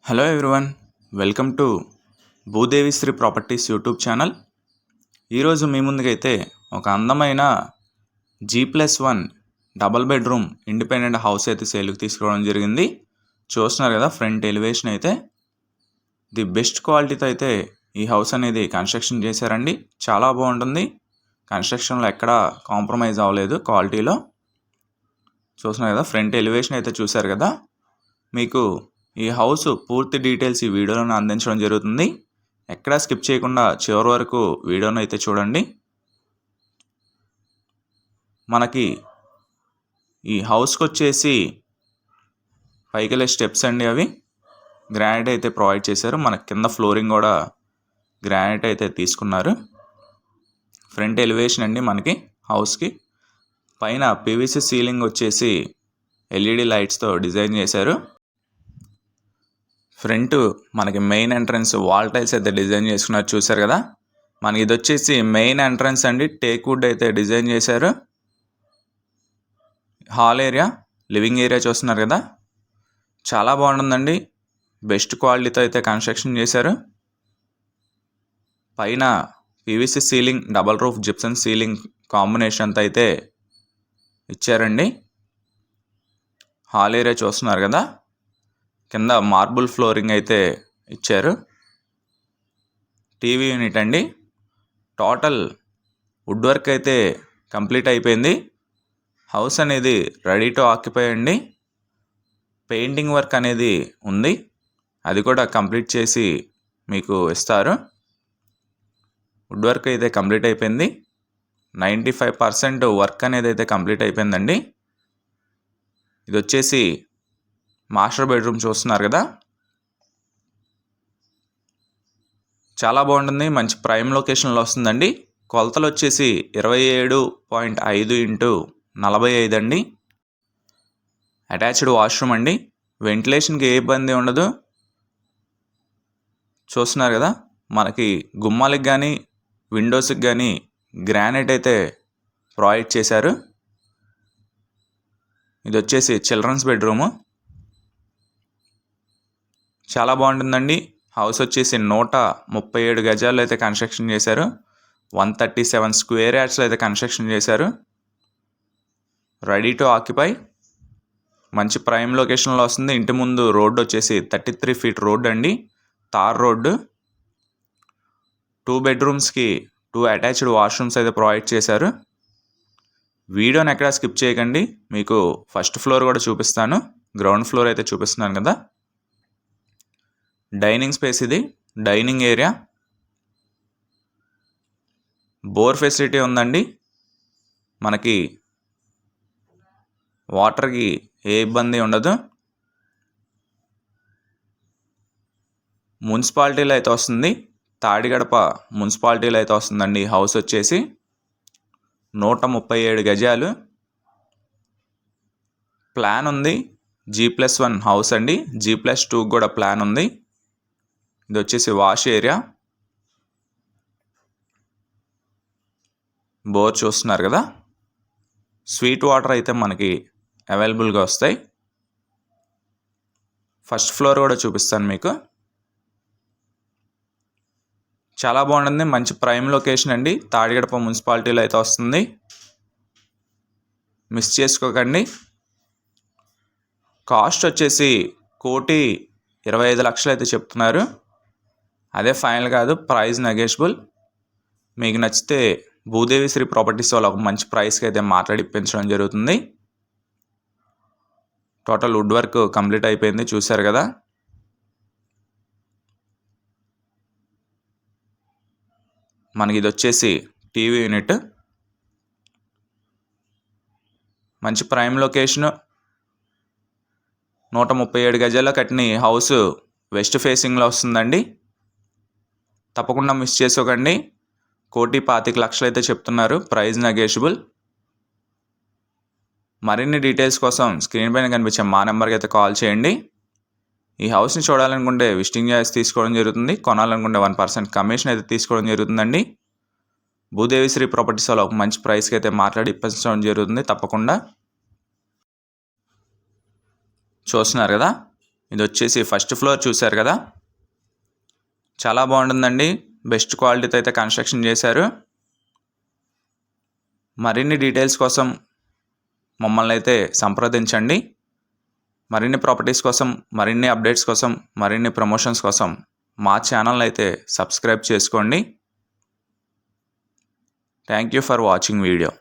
Hello everyone, welcome to Bhudevi Sri properties YouTube channel. ఈరోజు మీ ముందుకైతే ఒక అందమైన G+1 double bedroom independent house అయితే సేల్కి తీసుకోవడం జరిగింది. చూస్తున్నారు కదా, ఫ్రంట్ ఎలివేషన్ అయితే ది బెస్ట్ క్వాలిటీతో అయితే ఈ హౌస్ అనేది కన్స్ట్రక్షన్ చేశారండి. చాలా బాగుంటుంది. కన్స్ట్రక్షన్లో ఎక్కడా కాంప్రమైజ్ అవ్వలేదు క్వాలిటీలో. చూస్తున్నారు కదా, ఫ్రంట్ ఎలివేషన్ అయితే చూశారు కదా. మీకు ఈ హౌస్ పూర్తి డీటెయిల్స్ ఈ వీడియోలో అందించడం జరుగుతుంది. ఎక్కడా స్కిప్ చేయకుండా చివరి వరకు వీడియోను అయితే చూడండి. మనకి ఈ హౌస్కి వచ్చేసి పైకి వెళ్ళే స్టెప్స్ అండి, అవి గ్రానైట్ అయితే ప్రొవైడ్ చేశారు. మన కింద ఫ్లోరింగ్ కూడా గ్రానైట్ అయితే తీసుకున్నారు. ఫ్రంట్ ఎలివేషన్ అండి మనకి హౌస్కి. పైన పీవీసీ సీలింగ్ వచ్చేసి ఎల్ఈడి లైట్స్తో డిజైన్ చేశారు. ఫ్రంట్ మనకి మెయిన్ ఎంట్రన్స్ వాల్ టైల్స్ అయితే డిజైన్ చేసుకున్నారు, చూసారు కదా. మనకి ఇది వచ్చేసి మెయిన్ ఎంట్రన్స్ అండి, టేక్ వుడ్ అయితే డిజైన్ చేశారు. హాల్ ఏరియా, లివింగ్ ఏరియా చూస్తున్నారు కదా, చాలా బాగుంటుందండి. బెస్ట్ క్వాలిటీతో అయితే కన్స్ట్రక్షన్ చేశారు. పైన PVC ceiling, double roof Gibson ceiling కాంబినేషన్తో అయితే ఇచ్చారండి. హాల్ ఏరియా చూస్తున్నారు కదా, కింద మార్బుల్ ఫ్లోరింగ్ అయితే ఇచ్చారు. టీవీ యూనిట్ అండి. టోటల్ వుడ్ వర్క్ అయితే కంప్లీట్ అయిపోయింది. హౌస్ అనేది రెడీ టు ఆక్యుపై అండి. పెయింటింగ్ వర్క్ అనేది ఉంది, అది కూడా కంప్లీట్ చేసి మీకు ఇస్తారు. వుడ్ వర్క్ అయితే కంప్లీట్ అయిపోయింది. 95% వర్క్ అనేది అయితే కంప్లీట్ అయిపోయిందండి. ఇది వచ్చేసి మాస్టర్ బెడ్రూమ్ చూస్తున్నారు కదా, చాలా బాగుంటుంది. మంచి ప్రైమ్ లొకేషన్లో వస్తుందండి. కొలతలు వచ్చేసి 27.5 × 45 అండి. అటాచ్డ్ వాష్రూమ్ అండి. వెంటిలేషన్కి ఏ ఇబ్బంది ఉండదు. చూస్తున్నారు కదా, మనకి గుమ్మాలకు కానీ విండోస్కి కానీ గ్రానైట్ అయితే ప్రొవైడ్ చేశారు. ఇది వచ్చేసి చిల్డ్రన్స్ బెడ్రూము. చాలా బాగుంటుందండి. హౌస్ వచ్చేసి 137 గజాలు అయితే కన్స్ట్రక్షన్ చేశారు. 137 స్క్వేర్ యార్డ్స్లో అయితే కన్స్ట్రక్షన్ చేశారు. Ready to occupy. మంచి ప్రైమ్ లొకేషన్లో వస్తుంది. ఇంటి ముందు రోడ్డు వచ్చేసి 33 ఫీట్ రోడ్ అండి, తార్ రోడ్డు. 2 బెడ్రూమ్స్కి 2 అటాచ్డ్ వాష్రూమ్స్ అయితే ప్రొవైడ్ చేశారు. వీడియోని ఎక్కడా స్కిప్ చేయకండి. మీకు ఫస్ట్ ఫ్లోర్ కూడా చూపిస్తాను, గ్రౌండ్ ఫ్లోర్ అయితే చూపిస్తున్నాను కదా. డైనింగ్ స్పేస్ ఇది, డైనింగ్ ఏరియా. బోర్ ఫెసిలిటీ ఉందండి. మనకి వాటర్కి ఏ ఇబ్బంది ఉండదు. మున్సిపాలిటీలో అయితే వస్తుంది, తాడిగడప మున్సిపాలిటీలో అయితే వస్తుందండి. హౌస్ వచ్చేసి 137 గజాలు. ప్లాన్ ఉంది. G+1 హౌస్ అండి. G+2 కూడా ప్లాన్ ఉంది. ఇది వచ్చేసి వాష్ ఏరియా. బోర్ చూస్తున్నారు కదా. స్వీట్ వాటర్ అయితే మనకి అవైలబుల్గా వస్తాయి. ఫస్ట్ ఫ్లోర్ కూడా చూపిస్తాను మీకు. చాలా బాగుంటుంది. మంచి ప్రైమ్ లొకేషన్ అండి. తాడిగడప మున్సిపాలిటీలో అయితే వస్తుంది, మిస్ చేసుకోకండి. కాస్ట్ వచ్చేసి 1,25,00,000 అయితే చెప్తున్నారు. అదే ఫైనల్ కాదు, ప్రైస్ నెగోషియబుల్. మీకు నచ్చితే భూదేవి శ్రీ ప్రాపర్టీస్ వాళ్ళు ఒక మంచి ప్రైస్కి అయితే మాట్లాడి ఇప్పించడం జరుగుతుంది. టోటల్ వుడ్ వర్క్ కంప్లీట్ అయిపోయింది, చూశారు కదా. మనకి ఇది వచ్చేసి టీవీ యూనిట్. మంచి ప్రైమ్ లొకేషను. 137 గజాల్లో కట్టిన హౌస్ వెస్ట్ ఫేసింగ్లో వస్తుందండి. తప్పకుండా మిస్ చేసుకోకండి. 1,25,00,000 అయితే చెప్తున్నారు. Price negotiable. మరిన్ని డీటెయిల్స్ కోసం స్క్రీన్ పైన కనిపించే మా నెంబర్కి అయితే కాల్ చేయండి. ఈ హౌస్ని చూడాలనుకుంటే విజిటింగ్ ఛార్జ్ తీసుకోవడం జరుగుతుంది. కొనాలనుకుంటే 1% కమిషన్ అయితే తీసుకోవడం జరుగుతుందండి. భూదేవి శ్రీ ప్రాపర్టీస్ వాళ్ళు ఒక మంచి ప్రైస్కి అయితే మాట్లాడి ఇప్పించడం జరుగుతుంది. తప్పకుండా చూస్తున్నారు కదా, ఇది వచ్చేసి ఫస్ట్ ఫ్లోర్ చూశారు కదా, చాలా బాగుంటుందండి. బెస్ట్ క్వాలిటీతో అయితే కన్స్ట్రక్షన్ చేశారు. మరిన్ని డీటెయిల్స్ కోసం మమ్మల్ని అయితే సంప్రదించండి. మరిన్ని ప్రాపర్టీస్ కోసం, మరిన్ని అప్డేట్స్ కోసం, మరిన్ని ప్రమోషన్స్ కోసం మా ఛానల్ అయితే సబ్స్క్రైబ్ చేసుకోండి. Thank you for watching video.